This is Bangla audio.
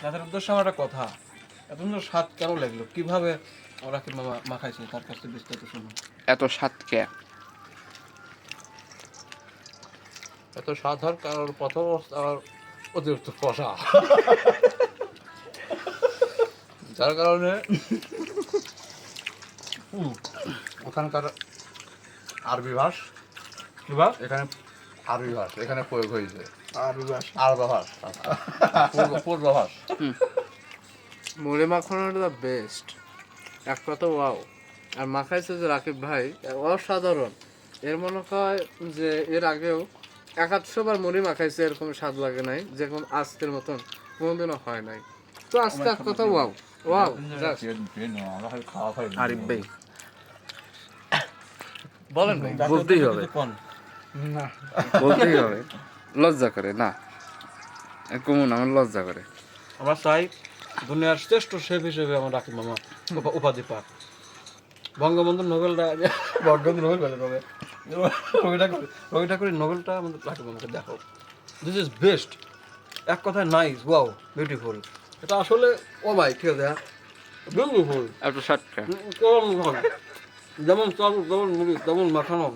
তাদের উদ্দেশ্যে আমার একটা কথা, এত সুন্দর স্বাদ কেন লাগলো, কিভাবে রাকিব মামা মাখাইছে তার কাছ থেকে বিস্তারিত শুনুন। এত স্বাদ কে? এত স্বাদ হওয়ার কারণ প্রথম আর অতিরিক্ত কষা, যার কারণে ওখানকার আরবি ভাষ কিভাবে এখানে আরবি ভাষ এখানে প্রয়োগ হয়েছে। আরবি ভাষা আরবা ভাষ পূর্বাভাস। মুড়ি মাখানোটা বেস্ট, এক কথা ওয়াও। আর মাখাইছে যে রাকিব ভাই, অসাধারণ। এর মনে হয় যে এর আগেও 100 বার মুড়ি মাখাইছে, এরকম স্বাদ লাগে নাই যেরকম আজকের মতন কোনোদিনও হয় নাই। তো আজকে এক কথা ওয়াও ওয়াও। আরিফ ভাই বলেন ভাই, বলতেই হবে, কোন বলতেই হবে। লজ্জা করে না কমন, আমার লজ্জা করে। আমরা চাই দুনিয়ার শ্রেষ্ঠ শেফ হিসেবে আমার রাকিব মামা উপাধি পাক। বঙ্গবন্ধু নোবেলটা বঙ্গবন্ধু নোবেল পেলে তবে রবি ঠাকুরের নোবেলটা আমাদের রাকিব মামাকে দেখো। দিস ইজ বেস্ট, এক কথায় নাইস, ওয়াও, বিউটিফুল। এটা আসলে ও ভাই ঠিক আছে, বিউটিফুল। এত স্বাদটা যেমন চাল যেমন মুড়ি তেমন মাখানো।